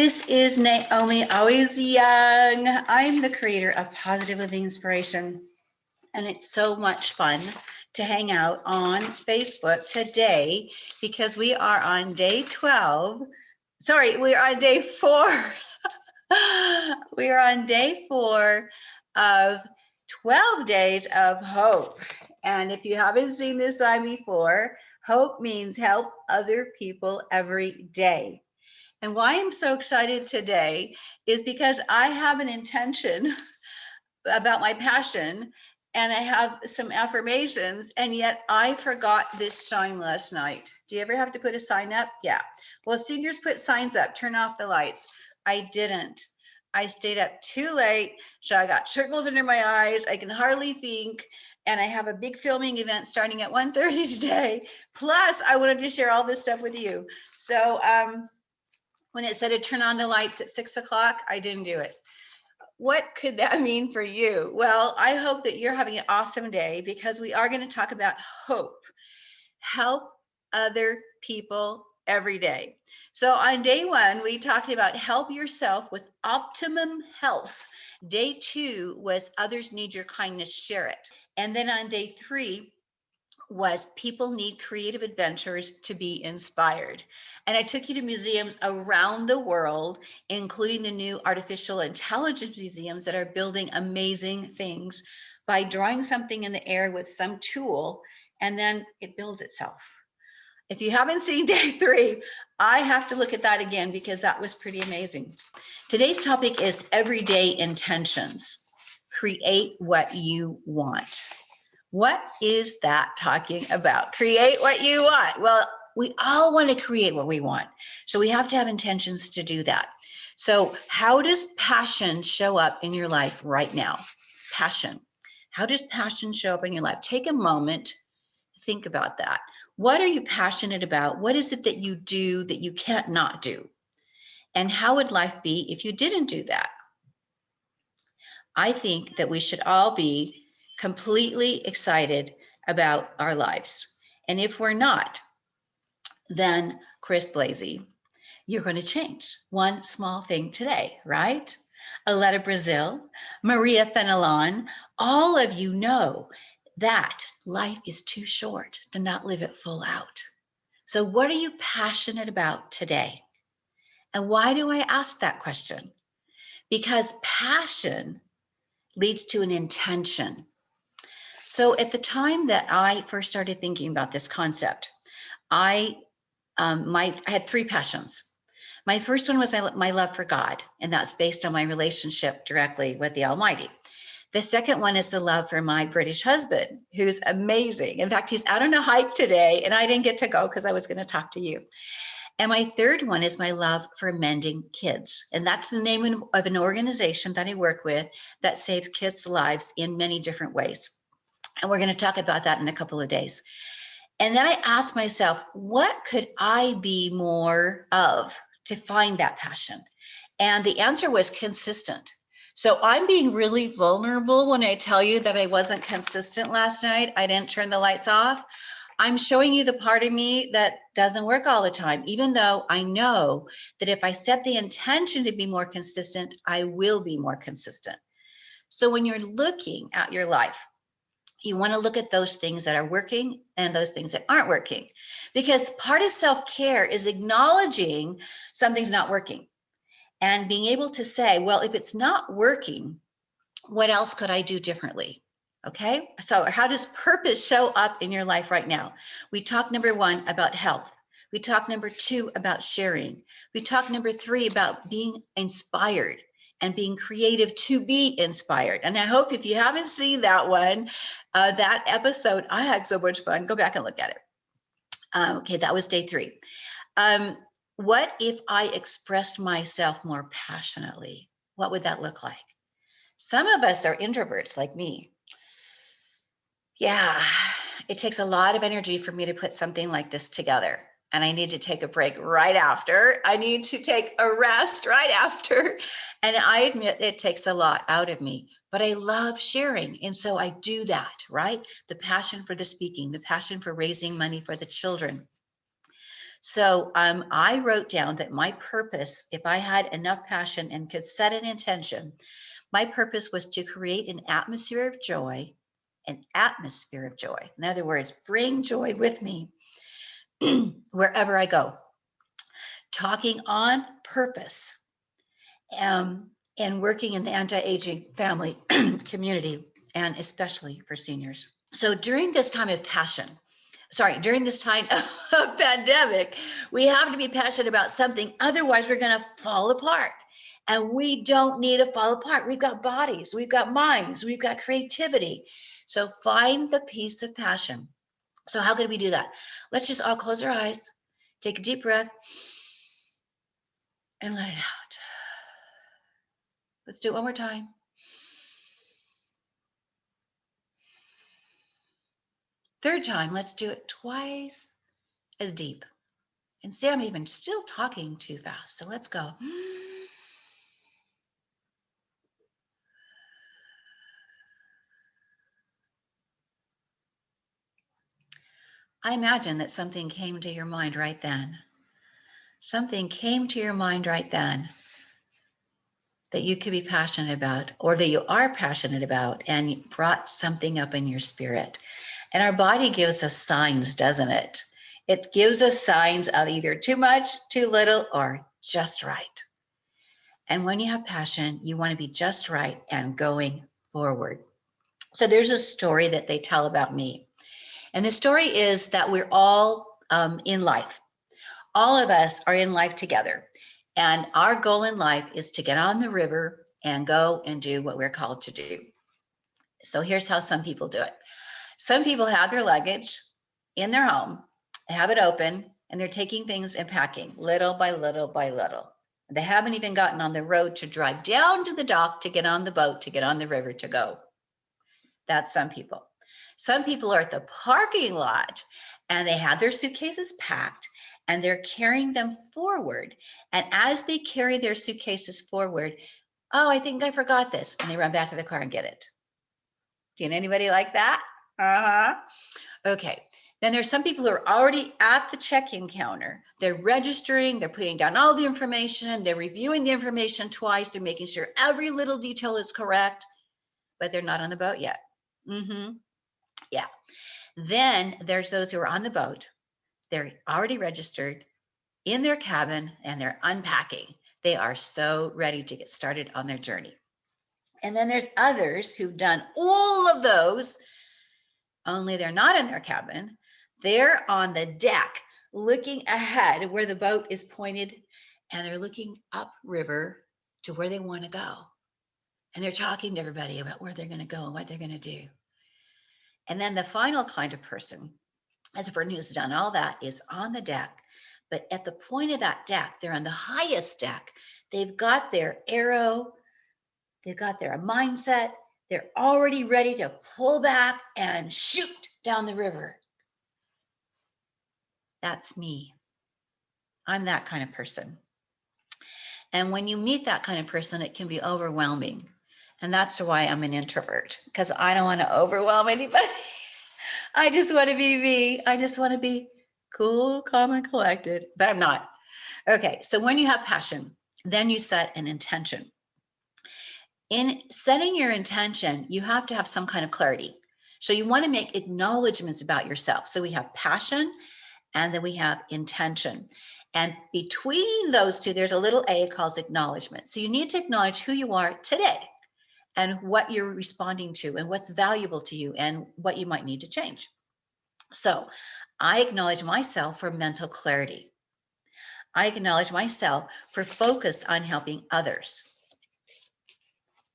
This is Naomi, always young. I'm the creator of Positive Living Inspiration, and it's so much fun to hang out on Facebook today because we are on day 12. Sorry, we are on day 4. We are on day 4 of 12 days of hope. And if you haven't seen this sign before, hope means help other people every day. And why I'm so excited today is because I have an intention about my passion and I have some affirmations, and yet I forgot this sign last night. Do you ever have to put a sign up? Yeah. Well, seniors put signs up, turn off the lights. I didn't. I stayed up too late, so I got circles under my eyes. I can hardly think, and I have a big filming event starting at 1:30 today. Plus, I wanted to share all this stuff with you. So, when it said to turn on the lights at 6 o'clock, I didn't do it. What could that mean for you? Well, I hope that you're having an awesome day because we are going to talk about hope. Help other people every day. So on day 1, we talked about help yourself with optimum health. Day 2 was others need your kindness, share it. And then on day 3, was people need creative adventures to be inspired. And I took you to museums around the world, including the new artificial intelligence museums that are building amazing things by drawing something in the air with some tool, and then it builds itself. If you haven't seen day 3, I have to look at that again because that was pretty amazing. Today's topic is everyday intentions. Create what you want. What is that talking about? Create what you want. Well, we all want to create what we want. So we have to have intentions to do that. So how does passion show up in your life right now? Passion. How does passion show up in your life? Take a moment to think about that. What are you passionate about? What is it that you do that you can't not do? And how would life be if you didn't do that? I think that we should all be completely excited about our lives. And if we're not, then Chris Blasey, you're going to change one small thing today, right? Aletta Brazil, Maria Fenelon, all of you know that life is too short to not live it full out. So what are you passionate about today? And why do I ask that question? Because passion leads to an intention. So at the time that I first started thinking about this concept, I had 3 passions. My first one was my love for God, and that's based on my relationship directly with the Almighty. The second one is the love for my British husband, who's amazing. In fact, he's out on a hike today, and I didn't get to go because I was going to talk to you. And my third one is my love for mending kids. And that's the name of an organization that I work with that saves kids' lives in many different ways. And we're going to talk about that in a couple of days. And then I asked myself, what could I be more of to find that passion? And the answer was consistent. So I'm being really vulnerable when I tell you that I wasn't consistent last night. I didn't turn the lights off. I'm showing you the part of me that doesn't work all the time, even though I know that if I set the intention to be more consistent, I will be more consistent. So when you're looking at your life, you want to look at those things that are working and those things that aren't working, because part of self-care is acknowledging something's not working and being able to say, well, if it's not working, what else could I do differently? Okay, so how does purpose show up in your life right now? We talked number 1 about health. We talked number 2 about sharing. We talked number 3 about being inspired and being creative to be inspired. And I hope if you haven't seen that one, that episode, I had so much fun. Go back and look at it. Okay, that was day 3. What if I expressed myself more passionately? What would that look like? Some of us are introverts like me. Yeah, it takes a lot of energy for me to put something like this together. And I need to take a break right after. I need to take a rest right after. And I admit it takes a lot out of me, but I love sharing. And so I do that, right? The passion for the speaking, the passion for raising money for the children. So I wrote down that my purpose, if I had enough passion and could set an intention, my purpose was to create an atmosphere of joy, an atmosphere of joy. In other words, bring joy with me wherever I go, talking on purpose, and working in the anti-aging family community, and especially for seniors. So during this time of passion, during this time of pandemic, we have to be passionate about something. Otherwise, we're going to fall apart. And we don't need to fall apart. We've got bodies, we've got minds, we've got creativity. So find the piece of passion. So how can we do that? Let's just all close our eyes, take a deep breath, and let it out. Let's do it one more time. Third time, let's do it twice as deep. And see, I'm even still talking too fast. So let's go. I imagine that something came to your mind right then. Something came to your mind right then that you could be passionate about, or that you are passionate about, and you brought something up in your spirit. And our body gives us signs, doesn't it? It gives us signs of either too much, too little, or just right. And when you have passion, you want to be just right and going forward. So there's a story that they tell about me. And the story is that we're all in life. All of us are in life together. And our goal in life is to get on the river and go and do what we're called to do. So here's how some people do it. Some people have their luggage in their home, have it open, and they're taking things and packing little by little by little. They haven't even gotten on the road to drive down to the dock to get on the boat, to get on the river to go. That's some people. Some people are at the parking lot and they have their suitcases packed and they're carrying them forward. And as they carry their suitcases forward, oh, I think I forgot this. And they run back to the car and get it. Do you know anybody like that? Uh-huh. Okay. Then there's some people who are already at the check-in counter. They're registering, they're putting down all the information, they're reviewing the information twice, they're making sure every little detail is correct, but they're not on the boat yet. Yeah. Then there's those who are on the boat. They're already registered in their cabin and they're unpacking. They are so ready to get started on their journey. And then there's others who've done all of those, only they're not in their cabin. They're on the deck looking ahead where the boat is pointed, and they're looking upriver to where they want to go. And they're talking to everybody about where they're going to go and what they're going to do. And then the final kind of person, as a person who's done all that, is on the deck. But at the point of that deck, they're on the highest deck. They've got their arrow, they've got their mindset. They're already ready to pull back and shoot down the river. That's me. I'm that kind of person. And when you meet that kind of person, it can be overwhelming. And that's why I'm an introvert, because I don't want to overwhelm anybody. I just want to be me. I just want to be cool, calm, and collected, but I'm not. Okay, so when you have passion, then you set an intention. In setting your intention, you have to have some kind of clarity. So you want to make acknowledgments about yourself. So we have passion and then we have intention. And between those two, there's a little A called acknowledgement. So you need to acknowledge who you are today and what you're responding to and what's valuable to you and what you might need to change. So I acknowledge myself for mental clarity. I acknowledge myself for focus on helping others.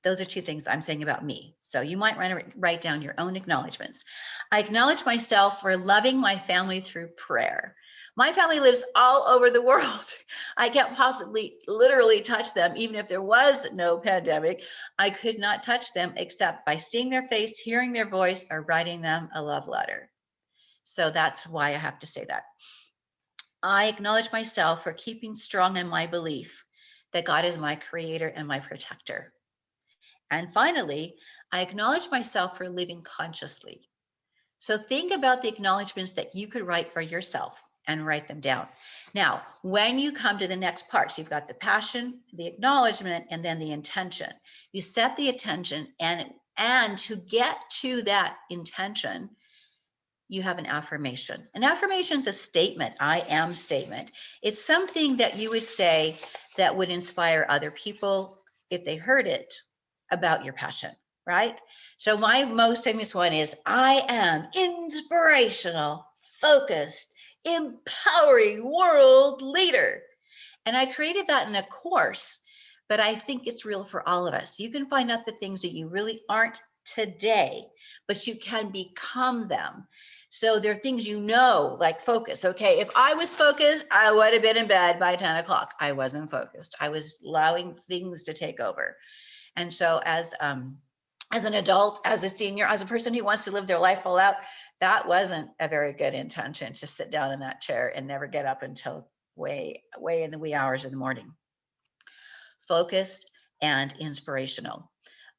Those are two things I'm saying about me. So you might write down your own acknowledgements. I acknowledge myself for loving my family through prayer. My family lives all over the world. I can't possibly literally touch them. Even if there was no pandemic, I could not touch them except by seeing their face, hearing their voice, or writing them a love letter. So that's why I have to say that. I acknowledge myself for keeping strong in my belief that God is my creator and my protector. And finally, I acknowledge myself for living consciously. So think about the acknowledgments that you could write for yourself. and write them down. Now, when you come to the next part, so you've got the passion, the acknowledgement, and then the intention. You set the intention, and to get to that intention, you have an affirmation. An affirmation is a statement, I am statement. It's something that you would say that would inspire other people if they heard it about your passion, right? So my most famous one is, I am inspirational, focused, empowering world leader. And I created that in a course, but I think it's real for all of us. You can find out the things that you really aren't today, but you can become them. So there are things like focus. Okay, if I was focused, I would have been in bed by 10 o'clock. I wasn't focused. I was allowing things to take over. And so as an adult, as a senior, as a person who wants to live their life full out, that wasn't a very good intention, to sit down in that chair and never get up until way in the wee hours of the morning. Focused and inspirational.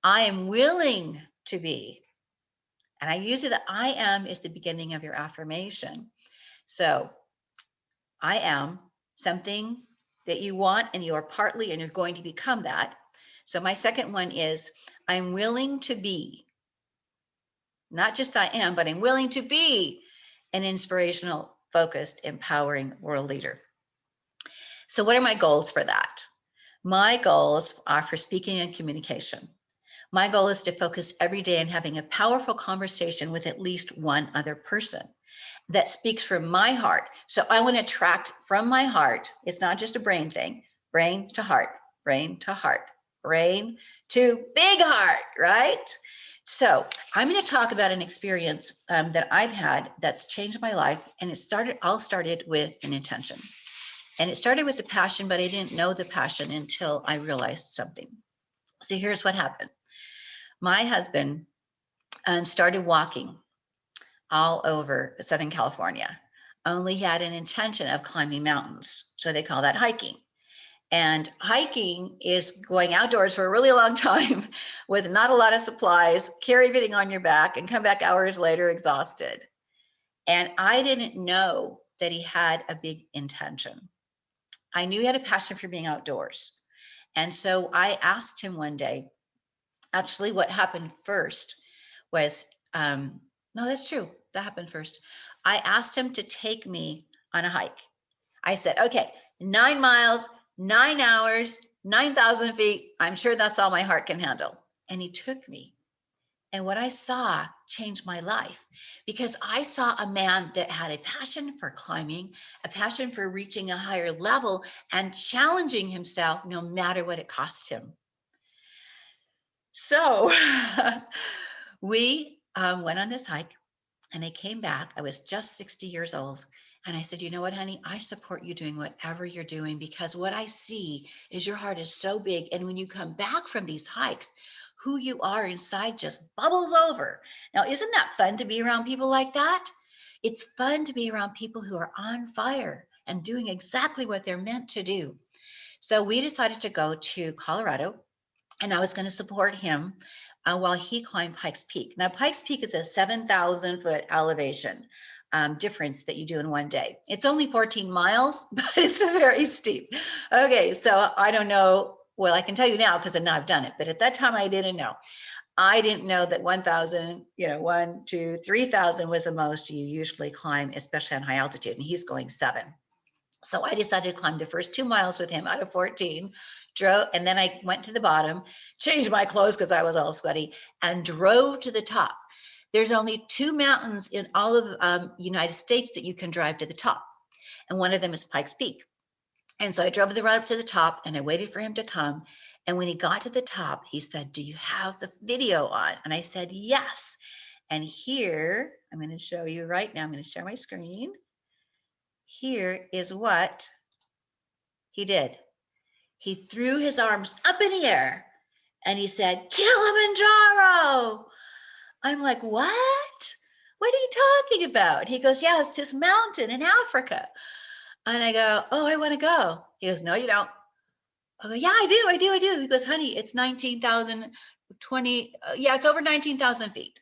I am willing to be, and I use it that I am is the beginning of your affirmation. So I am something that you want, and you are partly, and you're going to become that. So my second one is, I'm willing to be, not just I am, but I'm willing to be an inspirational, focused, empowering world leader. So what are my goals for that? My goals are for speaking and communication. My goal is to focus every day on having a powerful conversation with at least one other person that speaks from my heart. So I want to attract from my heart. It's not just a brain thing, brain to heart, brain to heart, brain to big heart, right? So I'm going to talk about an experience that I've had that's changed my life. And it all started with an intention. And it started with the passion, but I didn't know the passion until I realized something. So here's what happened. My husband started walking all over Southern California, only he had an intention of climbing mountains. So they call that hiking. And hiking is going outdoors for a really long time with not a lot of supplies, carry everything on your back, and come back hours later exhausted. And I didn't know that he had a big intention. I knew he had a passion for being outdoors. And so I asked him one day, actually, what happened first was, no, that's true. That happened first. I asked him to take me on a hike. I said, okay, 9 miles, 9 hours, 9,000 feet. I'm sure that's all my heart can handle. And he took me. And what I saw changed my life, because I saw a man that had a passion for climbing, a passion for reaching a higher level and challenging himself no matter what it cost him. So we went on this hike, and I came back. I was just 60 years old. And I said, you know what, honey, I support you doing whatever you're doing, because what I see is your heart is so big. And when you come back from these hikes, who you are inside just bubbles over. Now, isn't that fun to be around people like that? It's fun to be around people who are on fire and doing exactly what they're meant to do. So we decided to go to Colorado, and I was going to support him while he climbed Pikes Peak. Now, Pikes Peak is a 7,000 foot elevation difference that you do in one day. It's only 14 miles, but it's very steep. Okay, so I don't know. Well, I can tell you now because now I've done it, but at that time I didn't know. I didn't know that 1,000, 1, 2, 3,000 was the most you usually climb, especially on high altitude, and he's going 7. So I decided to climb the first 2 miles with him out of 14, drove, and then I went to the bottom, changed my clothes because I was all sweaty, and drove to the top. There's only 2 mountains in all of United States that you can drive to the top, and one of them is Pikes Peak. And so I drove the route up to the top, and I waited for him to come. And when he got to the top, he said, do you have the video on? And I said, yes. And here, I'm going to show you right now. I'm going to share my screen. Here is what he did. He threw his arms up in the air and he said, Kilimanjaro. I'm like, what? What are you talking about? He goes, yeah, it's this mountain in Africa. And I go, oh, I want to go. He goes, no, you don't. I go, yeah, I do. He goes, honey, it's 19,000, yeah, it's over 19,000 feet.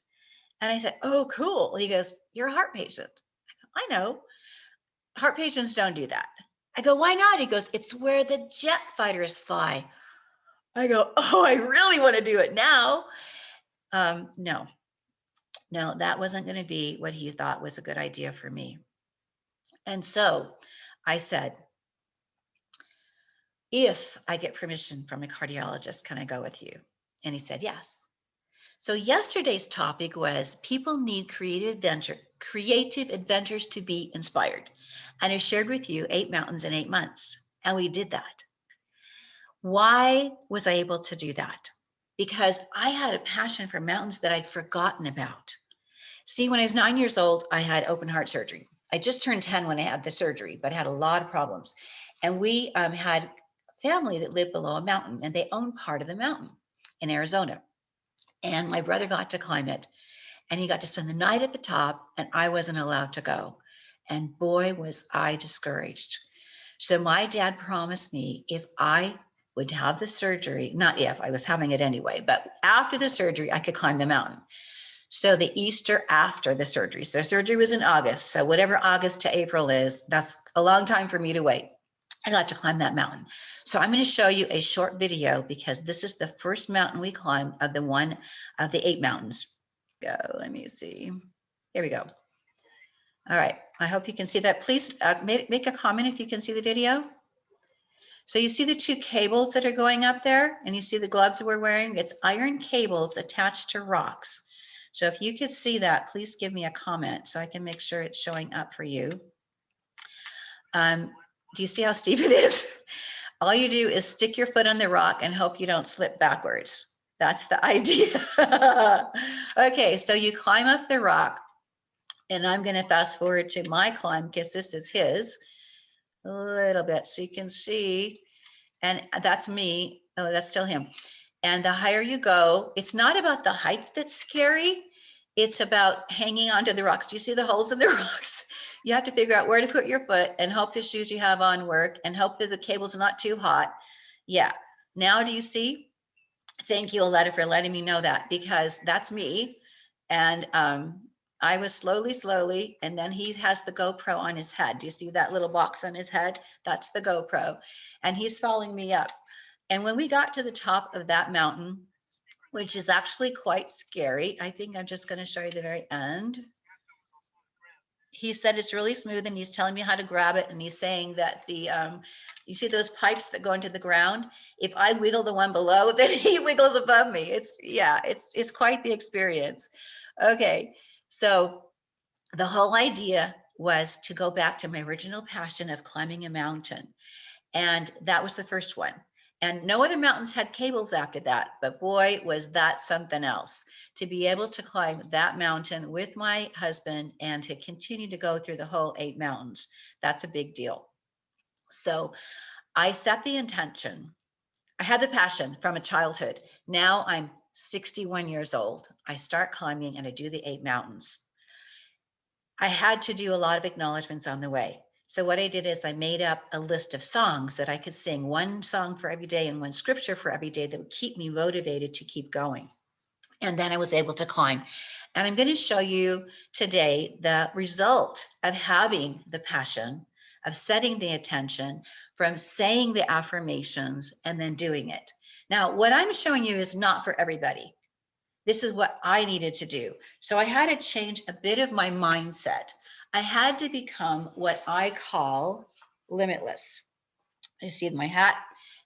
And I said, oh, cool. He goes, you're a heart patient. I know. heart patients don't do that. I go, why not? He goes, it's where the jet fighters fly. I go, oh, I really want to do it now. No, that wasn't going to be what he thought was a good idea for me. And so I said, if I get permission from a cardiologist, can I go with you? And he said, yes. So yesterday's topic was people need creative adventures to be inspired. And I shared with you 8 mountains in 8 months. And we did that. Why was I able to do that? Because I had a passion for mountains that I'd forgotten about. See, when I was 9 years old, I had open heart surgery. I just turned 10 when I had the surgery, but I had a lot of problems. And we had family that lived below a mountain, and they owned part of the mountain in Arizona. And my brother got to climb it, and he got to spend the night at the top, and I wasn't allowed to go. And boy, was I discouraged. So my dad promised me if I would have the surgery, not if, I was having it anyway, but after the surgery, I could climb the mountain. So the Easter after the surgery. So surgery was in August. So whatever August to April is, that's a long time for me to wait. I got to climb that mountain. So I'm going to show you a short video because this is the first mountain we climbed of the 8 mountains. Go, let me see. Here we go. All right. I hope you can see that. Please make a comment if you can see the video. So you see the 2 cables that are going up there, and you see the gloves we're wearing? It's iron cables attached to rocks. So if you could see that, please give me a comment so I can make sure it's showing up for you. Do you see how steep it is? All you do is stick your foot on the rock and hope you don't slip backwards. That's the idea. Okay, so you climb up the rock, and I'm going to fast forward to my climb because this is his a little bit so you can see. And that's me. Oh, that's still him. And the higher you go, it's not about the height that's scary. It's about hanging onto the rocks. Do you see the holes in the rocks? You have to figure out where to put your foot and hope the shoes you have on work and hope that the cable's not too hot. Yeah. Now do you see? Thank you, Aletta, for letting me know that because that's me. And I was slowly, and then he has the GoPro on his head. Do you see that little box on his head? That's the GoPro. And he's following me up. And when we got to the top of that mountain, which is actually quite scary, I think I'm just going to show you the very end. He said it's really smooth, and he's telling me how to grab it. And he's saying that you see those pipes that go into the ground? If I wiggle the one below, then he wiggles above me. It's quite the experience. Okay, so the whole idea was to go back to my original passion of climbing a mountain. And that was the first one. And no other mountains had cables after that, but boy, was that something else to be able to climb that mountain with my husband and to continue to go through the whole 8 mountains. That's a big deal. So I set the intention. I had the passion from a childhood. Now I'm 61 years old. I start climbing and I do the 8 mountains. I had to do a lot of acknowledgments on the way. So what I did is I made up a list of songs that I could sing, one song for every day and one scripture for every day that would keep me motivated to keep going. And then I was able to climb. And I'm going to show you today the result of having the passion, of setting the attention, from saying the affirmations and then doing it. Now, what I'm showing you is not for everybody. This is what I needed to do. So I had to change a bit of my mindset. I had to become what I call limitless. You see my hat?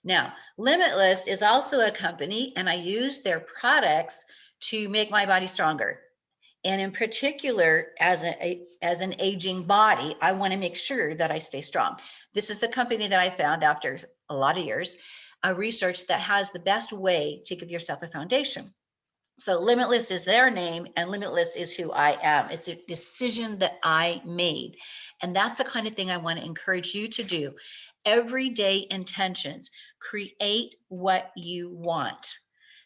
Now, Limitless is also a company, and I use their products to make my body stronger. And in particular, as an aging body, I want to make sure that I stay strong. This is the company that I found after a lot of years, research that has the best way to give yourself a foundation. So Limitless is their name, and Limitless is who I am. It's a decision that I made. And that's the kind of thing I want to encourage you to do. Everyday intentions. Create what you want.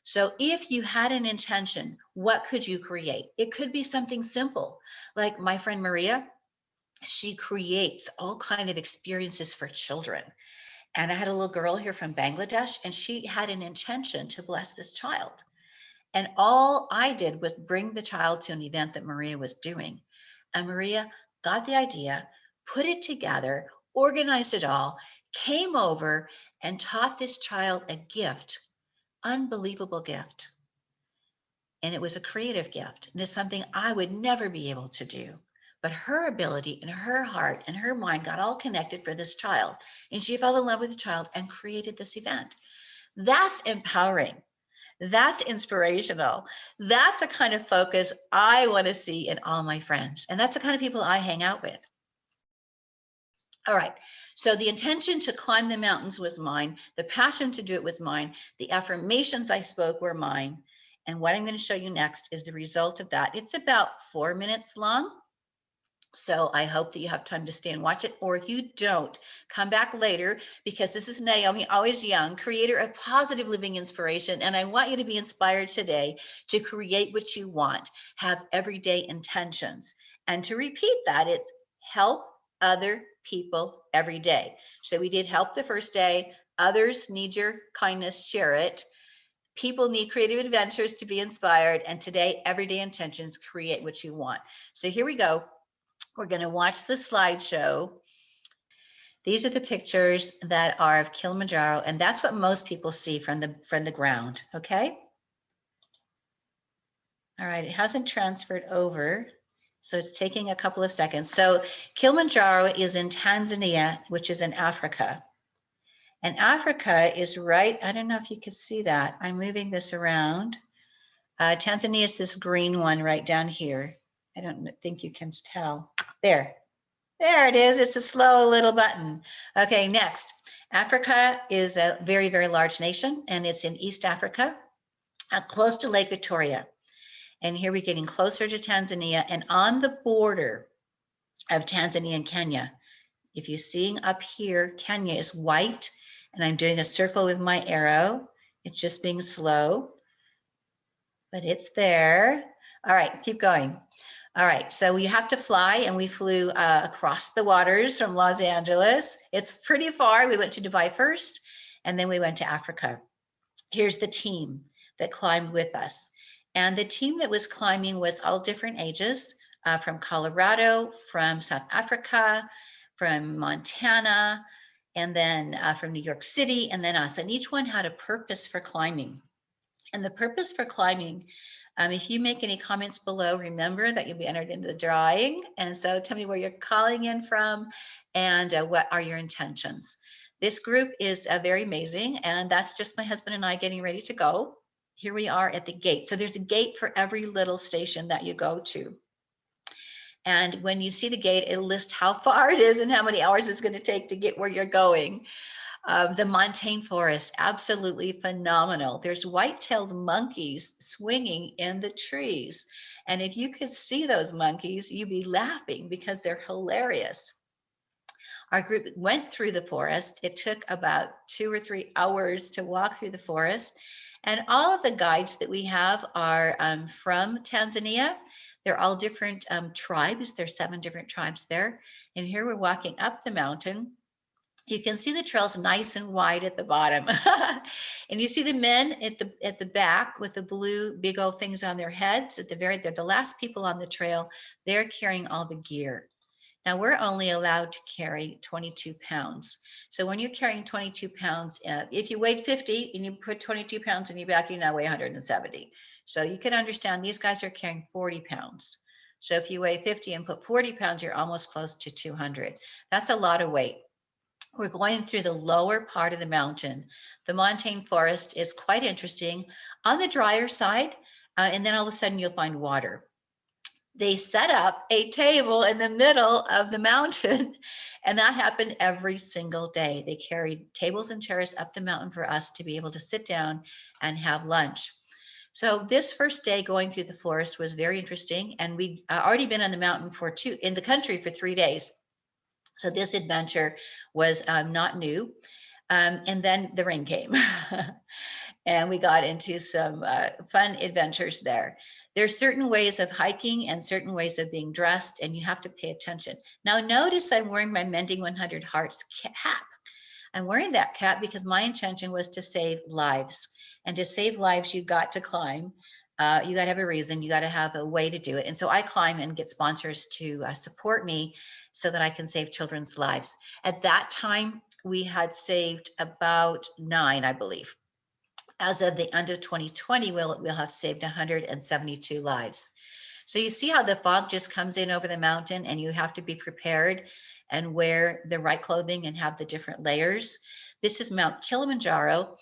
So if you had an intention, what could you create? It could be something simple, like my friend Maria. She creates all kinds of experiences for children. And I had a little girl here from Bangladesh, and she had an intention to bless this child. And all I did was bring the child to an event that Maria was doing. And Maria got the idea, put it together, organized it all, came over and taught this child a gift, unbelievable gift. And it was a creative gift. And it's something I would never be able to do. But her ability and her heart and her mind got all connected for this child. And she fell in love with the child and created this event. That's empowering. That's inspirational. That's the kind of focus I want to see in all my friends. And that's the kind of people I hang out with. All right. So the intention to climb the mountains was mine. The passion to do it was mine. The affirmations I spoke were mine. And what I'm going to show you next is the result of that. It's about 4 minutes long. So I hope that you have time to stay and watch it. Or if you don't, come back later, because this is Naomi, always young, creator of positive living inspiration. And I want you to be inspired today to create what you want, have everyday intentions. And to repeat that, it's help other people every day. So we did help the first day. Others need your kindness, share it. People need creative adventures to be inspired. And today, everyday intentions, create what you want. So here we go. We're going to watch the slideshow. These are the pictures that are of Kilimanjaro, and that's what most people see from the ground, okay? All right, it hasn't transferred over, so it's taking a couple of seconds. So Kilimanjaro is in Tanzania, which is in Africa. And Africa is right, I don't know if you can see that. I'm moving this around. Tanzania is this green one right down here. I don't think you can tell. There it is. It's a slow little button. Okay, next. Africa is a very, very large nation, and it's in East Africa, close to Lake Victoria. And here we're getting closer to Tanzania, and on the border of Tanzania and Kenya. If you're seeing up here, Kenya is white, and I'm doing a circle with my arrow. It's just being slow, but it's there. All right, keep going. All right, so we have to fly, and we flew across the waters from Los Angeles. It's pretty far. We went to Dubai first, and then we went to Africa. Here's the team that climbed with us. And the team that was climbing was all different ages, from Colorado, from South Africa, from Montana, and then from New York City, and then us. And each one had a purpose for climbing. And the purpose for climbing, if you make any comments below, remember that you'll be entered into the drawing. And so tell me where you're calling in from and what are your intentions. This group is very amazing. And that's just my husband and I getting ready to go. Here we are at the gate. So there's a gate for every little station that you go to. And when you see the gate, it'll list how far it is and how many hours it's going to take to get where you're going. The montane forest, absolutely phenomenal. There's white-tailed monkeys swinging in the trees. And if you could see those monkeys, you'd be laughing because they're hilarious. Our group went through the forest. It took about 2 or 3 hours to walk through the forest. And all of the guides that we have are from Tanzania. They're all different tribes. There's 7 different tribes there. And here we're walking up the mountain. You can see the trails nice and wide at the bottom. And you see the men at the back with the blue big old things on their heads. They're the last people on the trail. They're carrying all the gear. Now we're only allowed to carry 22 pounds. So when you're carrying 22 pounds, if you weighed 50 and you put 22 pounds in your back, you now weigh 170. So you can understand these guys are carrying 40 pounds. So if you weigh 50 and put 40 pounds, you're almost close to 200. That's a lot of weight. We're going through the lower part of the mountain. The montane forest is quite interesting on the drier side, and then all of a sudden you'll find water. They set up a table in the middle of the mountain, and that happened every single day. They carried tables and chairs up the mountain for us to be able to sit down and have lunch. So this first day going through the forest was very interesting, and we'd already been on the mountain in the country for 3 days. So this adventure was not new. And then the rain came and we got into some fun adventures there. There's certain ways of hiking and certain ways of being dressed, and you have to pay attention. Now notice I'm wearing my Mending 100 Hearts cap. I'm wearing that cap because my intention was to save lives. And to save lives, you got to climb. You got to have a reason. You got to have a way to do it. And so I climb and get sponsors to support me so that I can save children's lives. At that time, we had saved about 9, I believe. As of the end of 2020, we'll have saved 172 lives. So you see how the fog just comes in over the mountain, and you have to be prepared and wear the right clothing and have the different layers. This is Mount Kilimanjaro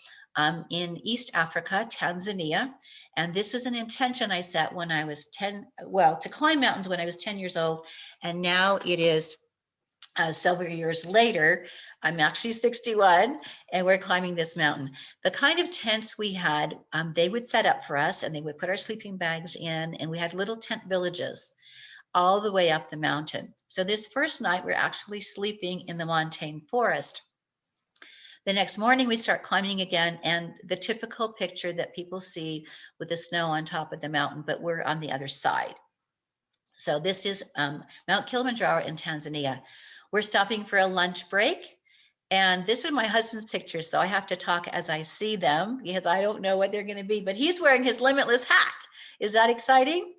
in East Africa, Tanzania. And this is an intention I set when I was 10, well, to climb mountains when I was 10 years old. And now it is several years later, I'm actually 61, and we're climbing this mountain. The kind of tents we had, they would set up for us, and they would put our sleeping bags in, and we had little tent villages all the way up the mountain. So this first night, we're actually sleeping in the montane forest. The next morning, we start climbing again, and the typical picture that people see with the snow on top of the mountain, but we're on the other side. So this is Mount Kilimanjaro in Tanzania. We're stopping for a lunch break. And this is my husband's pictures, so I have to talk as I see them because I don't know what they're going to be, but he's wearing his limitless hat. Is that exciting?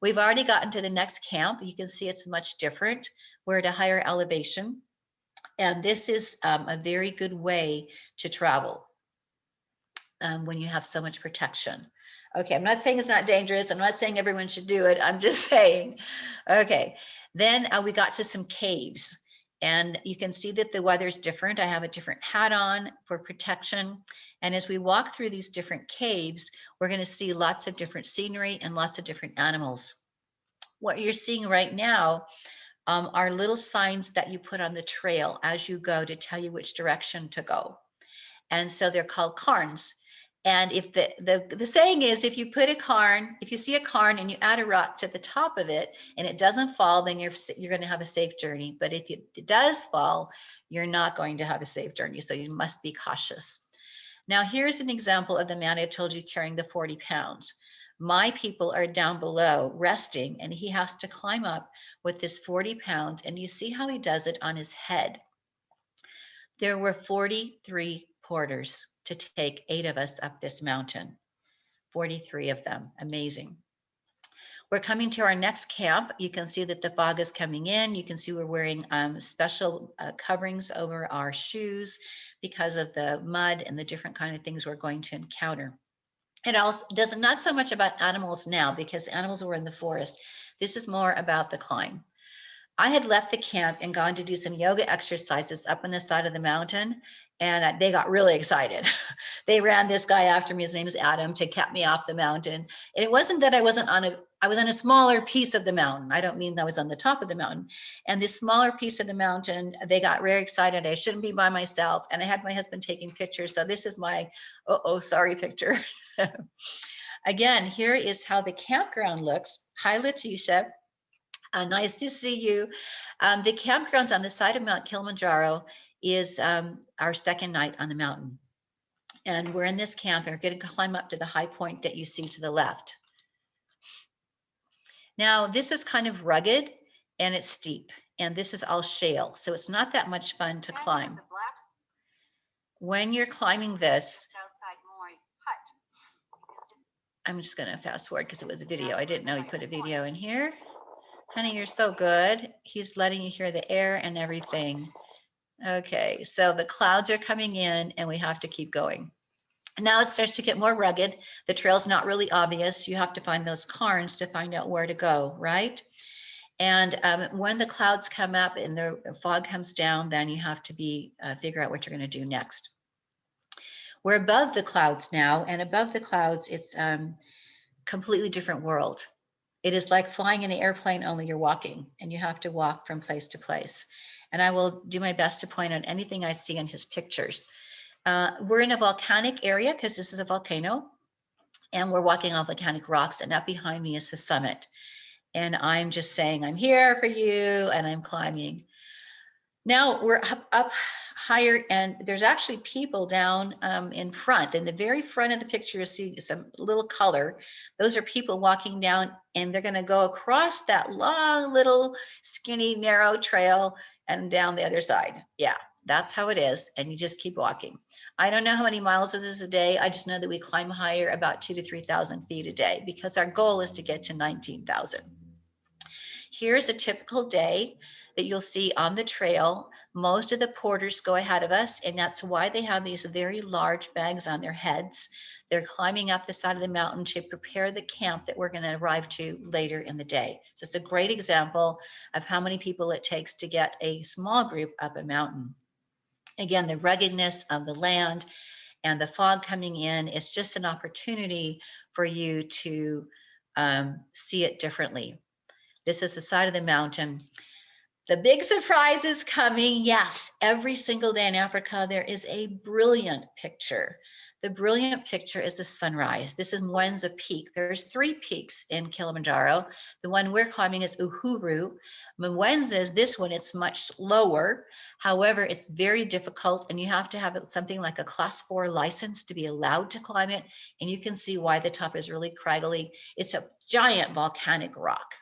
We've already gotten to the next camp. You can see it's much different. We're at a higher elevation. And this is a very good way to travel when you have so much protection. Okay, I'm not saying it's not dangerous. I'm not saying everyone should do it. I'm just saying. Okay, then we got to some caves. And you can see that the weather's different. I have a different hat on for protection. And as we walk through these different caves, we're going to see lots of different scenery and lots of different animals. What you're seeing right now are little signs that you put on the trail as you go to tell you which direction to go. And so they're called cairns. And if the saying is, if you put a cairn, if you see a cairn and you add a rock to the top of it and it doesn't fall, then you're going to have a safe journey. But if it does fall, you're not going to have a safe journey. So you must be cautious. Now, here's an example of the man I told you carrying the 40 pounds. My people are down below resting, and he has to climb up with this 40 pounds. And you see how he does it on his head. There were 43 porters to take 8 of us up this mountain. 43 of them. Amazing. We're coming to our next camp. You can see that the fog is coming in. You can see we're wearing special coverings over our shoes because of the mud and the different kind of things we're going to encounter. It also does not so much about animals now because animals were in the forest. This is more about the climb. I had left the camp and gone to do some yoga exercises up on the side of the mountain, and they got really excited. They ran this guy after me. His name is Adam, to cut me off the mountain. And it wasn't that I was on a smaller piece of the mountain. I don't mean I was on the top of the mountain. And this smaller piece of the mountain, they got very excited. I shouldn't be by myself. And I had my husband taking pictures. So this is my, sorry picture. Again, here is how the campground looks. Hi, Letitia. Nice to see you. The campgrounds on the side of Mount Kilimanjaro is our second night on the mountain. And we're in this camp and we're going to climb up to the high point that you see to the left. Now, this is kind of rugged and it's steep, and this is all shale. So it's not that much fun to climb. When you're climbing this, I'm just going to fast forward because it was a video. I didn't know he put a video in here. Honey, you're so good. He's letting you hear the air and everything. Okay, so the clouds are coming in and we have to keep going. Now it starts to get more rugged. The trail's not really obvious. You have to find those cairns to find out where to go, right? And when the clouds come up and the fog comes down, then you have to figure out what you're going to do next. We're above the clouds now, and above the clouds, it's completely different world. It is like flying in an airplane, only you're walking, and you have to walk from place to place. And I will do my best to point out anything I see in his pictures. We're in a volcanic area because this is a volcano, and we're walking on volcanic rocks, and up behind me is the summit. And I'm just saying, I'm here for you, and I'm climbing. Now we're up higher, and there's actually people down in front. In the very front of the picture, you see some little color. Those are people walking down, and they're going to go across that long, little, skinny, narrow trail and down the other side. Yeah, That's how it is. And you just keep walking. I don't know how many miles this is a day. I just know that we climb higher about 2,000 to 3,000 feet a day because our goal is to get to 19,000. Here's a typical day that you'll see on the trail. Most of the porters go ahead of us, and that's why they have these very large bags on their heads. They're climbing up the side of the mountain to prepare the camp that we're going to arrive to later in the day. So it's a great example of how many people it takes to get a small group up a mountain. Again, the ruggedness of the land and the fog coming in is just an opportunity for you to see it differently. This is the side of the mountain. The big surprise is coming. Yes, every single day in Africa, there is a brilliant picture. The brilliant picture is the sunrise. This is Mwenza Peak. There's 3 peaks in Kilimanjaro. The one we're climbing is Uhuru. Mwenza is this one. It's much lower. However, it's very difficult, and you have to have something like a class 4 license to be allowed to climb it. And you can see why the top is really craggly. It's a giant volcanic rock.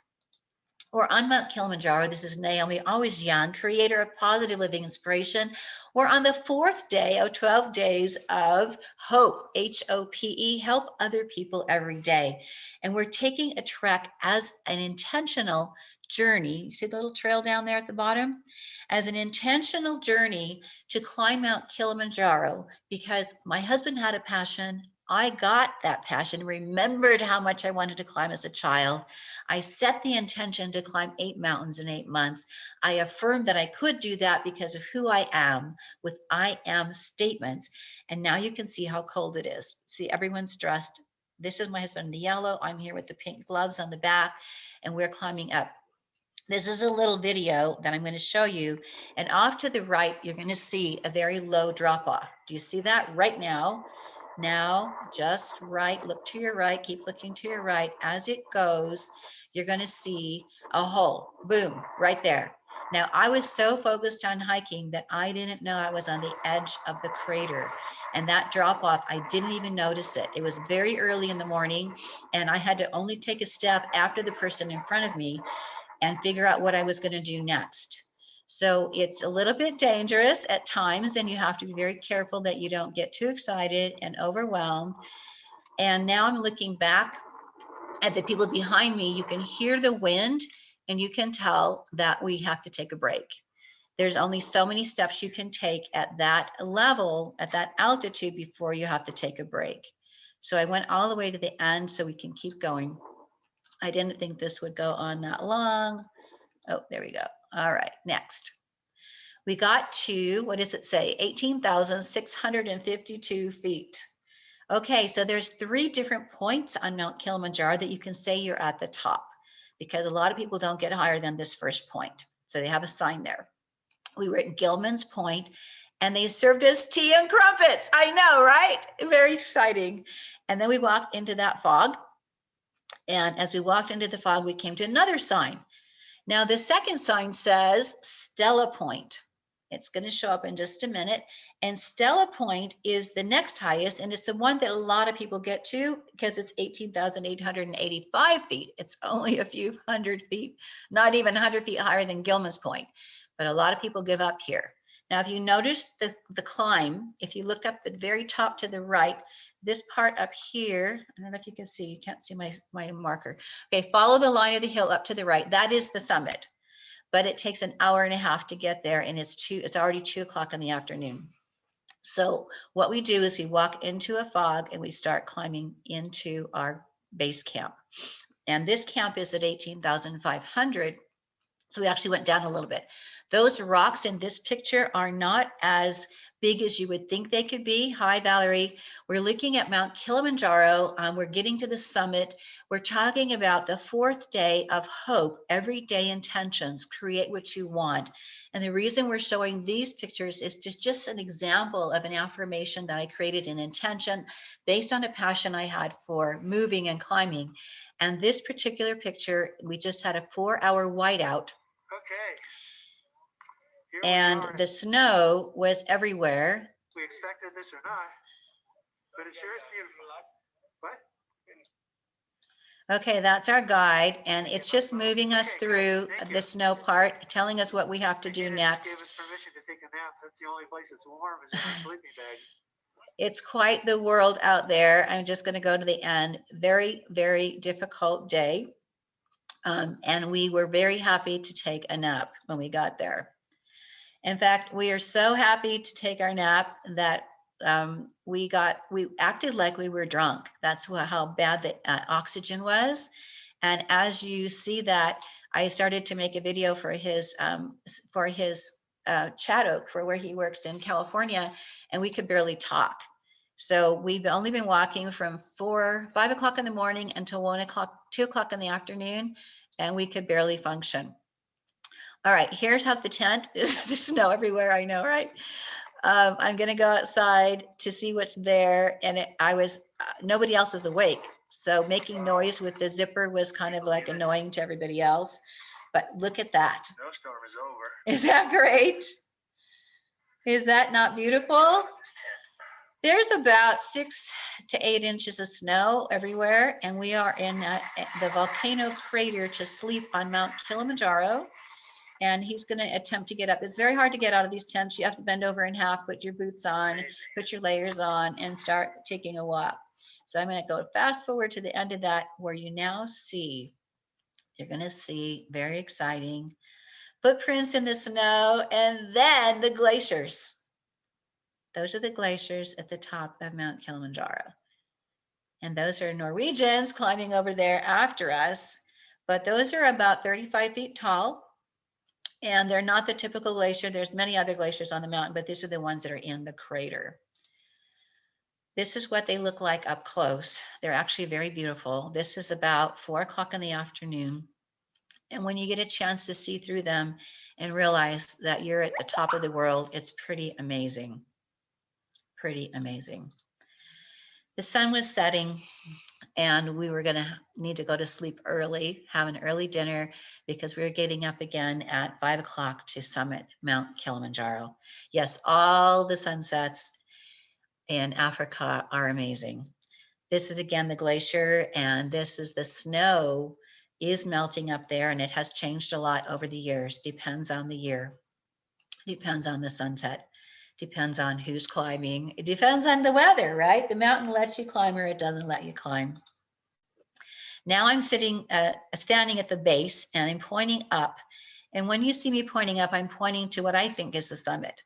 We're on Mount Kilimanjaro. This is Naomi, always young, creator of positive living inspiration. We're on the 4th day of 12 days of HOPE, H-O-P-E, help other people every day. And we're taking a trek as an intentional journey. You see the little trail down there at the bottom? As an intentional journey to climb Mount Kilimanjaro because my husband had a passion. I got that passion, remembered how much I wanted to climb as a child. I set the intention to climb 8 mountains in 8 months. I affirmed that I could do that because of who I am with I am statements. And now you can see how cold it is. See, everyone's dressed. This is my husband in the yellow. I'm here with the pink gloves on the back, and we're climbing up. This is a little video that I'm going to show you. And off to the right, you're going to see a very low drop off. Do you see that right now? Now, just right, look to your right, keep looking to your right. As it goes, you're going to see a hole, boom, right there. Now, I was so focused on hiking that I didn't know I was on the edge of the crater. And that drop off, I didn't even notice it. It was very early in the morning, and I had to only take a step after the person in front of me and figure out what I was going to do next. So it's a little bit dangerous at times, and you have to be very careful that you don't get too excited and overwhelmed. And now I'm looking back at the people behind me. You can hear the wind, and you can tell that we have to take a break. There's only so many steps you can take at that level, at that altitude, before you have to take a break. So I went all the way to the end so we can keep going. I didn't think this would go on that long. Oh, there we go. All right, next. We got to, what does it say? 18,652 feet. Okay, so there's 3 different points on Mount Kilimanjaro that you can say you're at the top, because a lot of people don't get higher than this first point. So they have a sign there. We were at Gilman's Point, and they served us tea and crumpets. I know, right? Very exciting. And then we walked into that fog. And as we walked into the fog, we came to another sign. Now, the second sign says Stella Point. It's going to show up in just a minute. And Stella Point is the next highest, and it's the one that a lot of people get to because it's 18,885 feet. It's only a few hundred feet, not even 100 feet higher than Gilman's Point. But a lot of people give up here. Now, if you notice the climb, if you look up the very top to the right, this part up here, I don't know if you can see, you can't see my marker. Okay, follow the line of the hill up to the right. That is the summit, but it takes an hour and a half to get there, and it's already 2 o'clock in the afternoon. So what we do is we walk into a fog and we start climbing into our base camp. And this camp is at 18,500. So we actually went down a little bit. Those rocks in this picture are not as big as you would think they could be. Hi, Valerie. We're looking at Mount Kilimanjaro. We're getting to the summit. We're talking about the 4th day of hope, everyday intentions, create what you want. And the reason we're showing these pictures is just an example of an affirmation that I created in intention based on a passion I had for moving and climbing. And this particular picture, we just had a 4-hour whiteout. Okay. And the snow was everywhere. We expected this or not, but it sure is beautiful. What? Okay, that's our guide, and it's just moving us through the snow part, telling us what we have to do next. take a nap. That's the only place that's warm is in our sleeping bag. It's quite the world out there. I'm just going to go to the end. Very, very difficult day. And we were very happy to take a nap when we got there. In fact, we are so happy to take our nap that we acted like we were drunk. That's how bad the oxygen was. And as you see that, I started to make a video for his chat oak for where he works in California, and we could barely talk. So we've only been walking from 5 o'clock in the morning until 1 o'clock, 2 o'clock in the afternoon, and we could barely function. All right, here's how the tent is. There's snow everywhere, I know, right? I'm gonna go outside to see what's there, and nobody else is awake. So making noise with the zipper was kind of like annoying to everybody else. But look at that. Snowstorm is over. Is that great? Is that not beautiful? There's about 6 to 8 inches of snow everywhere, and we are in the volcano crater to sleep on Mount Kilimanjaro. And he's going to attempt to get up. It's very hard to get out of these tents. You have to bend over in half, put your boots on, put your layers on, and start taking a walk. So I'm going to go fast forward to the end of that, where you now see, you're going to see very exciting footprints in the snow, and then the glaciers. Those are the glaciers at the top of Mount Kilimanjaro. And those are Norwegians climbing over there after us. But those are about 35 feet tall. And they're not the typical glacier. There's many other glaciers on the mountain, but these are the ones that are in the crater. This is what they look like up close. They're actually very beautiful. This is about 4 o'clock in the afternoon. And when you get a chance to see through them and realize that you're at the top of the world, it's pretty amazing. Pretty amazing. The sun was setting, and we were going to need to go to sleep early, have an early dinner, because we were getting up again at 5 o'clock to summit Mount Kilimanjaro. Yes, all the sunsets in Africa are amazing. This is again the glacier, and this is the snow is melting up there, and it has changed a lot over the years. Depends on the year, depends on the sunset. Depends on who's climbing. It depends on the weather, right? The mountain lets you climb or it doesn't let you climb. Now I'm standing at the base, and I'm pointing up. And when you see me pointing up, I'm pointing to what I think is the summit.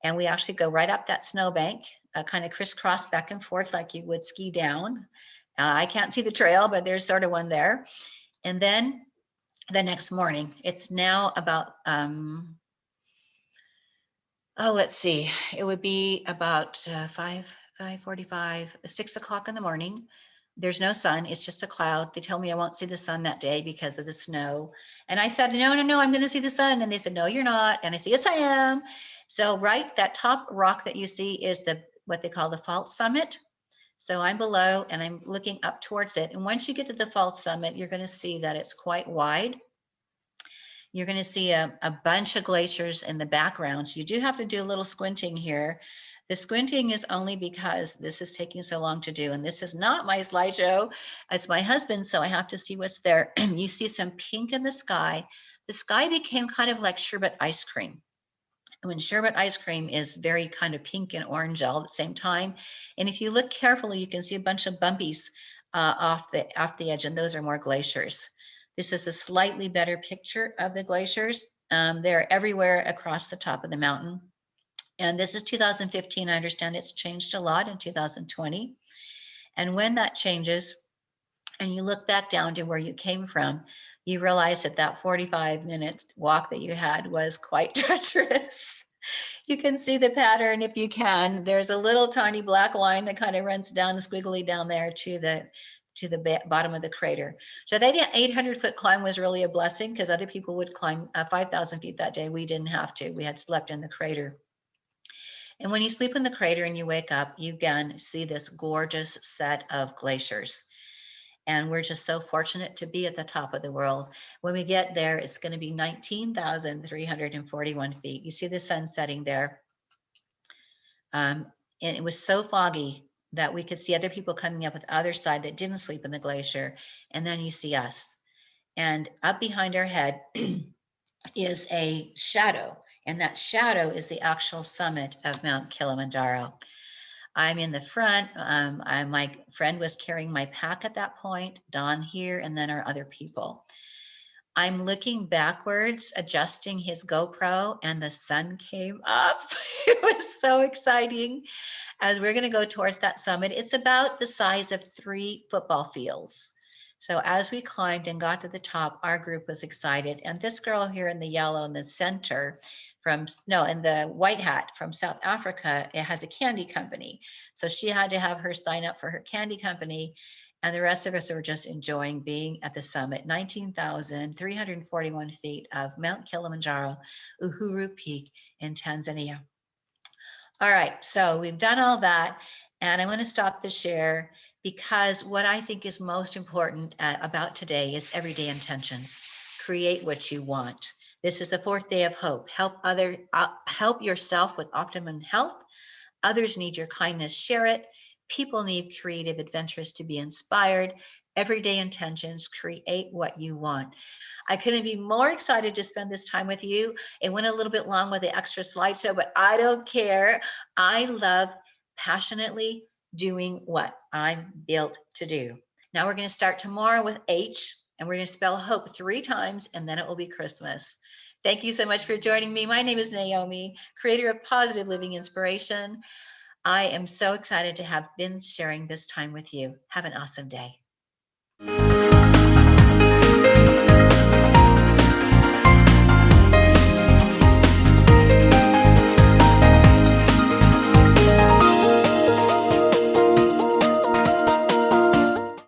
And we actually go right up that snowbank, kind of crisscross back and forth like you would ski down. I can't see the trail, but there's sort of one there. And then the next morning, it's now about, let's see, it would be about 5:45, 6 o'clock in the morning. There's no sun, it's just a cloud. They tell me I won't see the sun that day because of the snow. And I said, no, I'm going to see the sun. And they said, no, you're not. And I said, yes, I am. So right, that top rock that you see is what they call the fault summit. So I'm below and I'm looking up towards it. And once you get to the fault summit, you're going to see that it's quite wide. You're going to see a bunch of glaciers in the background. So you do have to do a little squinting here. The squinting is only because this is taking so long to do. And this is not my slideshow. It's my husband's, so I have to see what's there. You see some pink in the sky. The sky became kind of like sherbet ice cream. When sherbet ice cream is very kind of pink and orange all at the same time. And if you look carefully, you can see a bunch of bumpies off the edge, and those are more glaciers. This is a slightly better picture of the glaciers. They're everywhere across the top of the mountain. And this is 2015. I understand it's changed a lot in 2020. And when that changes, and you look back down to where you came from, you realize that 45-minute walk that you had was quite treacherous. You can see the pattern if you can. There's a little tiny black line that kind of runs down squiggly down there to the bottom of the crater. So that 800-foot climb was really a blessing, because other people would climb 5,000 feet that day. We didn't have to. We had slept in the crater. And when you sleep in the crater and you wake up, you again see this gorgeous set of glaciers. And we're just so fortunate to be at the top of the world. When we get there, it's going to be 19,341 feet. You see the sun setting there. And it was so foggy that we could see other people coming up at the other side that didn't sleep in the glacier. And then you see us. And up behind our head is a shadow. And that shadow is the actual summit of Mount Kilimanjaro. I'm in the front. My friend was carrying my pack at that point, Don here, and then our other people. I'm looking backwards, adjusting his GoPro, and the sun came up. It was so exciting. As we're going to go towards that summit, it's about the size of 3 football fields. So as we climbed and got to the top, our group was excited. And this girl here in the yellow in the center in the white hat from South Africa, it has a candy company. So she had to have her sign up for her candy company. And the rest of us were just enjoying being at the summit, 19,341 feet of Mount Kilimanjaro, Uhuru Peak in Tanzania. All right, so we've done all that, and I'm going to stop the share because what I think is most important about today is everyday intentions. Create what you want. This is the 4th day of hope. Help yourself with optimum health. Others need your kindness. Share it. People need creative adventures to be inspired. Everyday intentions. Create what you want. I couldn't be more excited to spend this time with you. It went a little bit long with the extra slideshow, but I don't care. I love passionately doing what I'm built to do. Now we're going to start tomorrow with H, and we're going to spell hope 3 times, and then it will be Christmas. Thank you so much for joining me. My name is Naomi, creator of Positive Living Inspiration. I am so excited to have been sharing this time with you. Have an awesome day.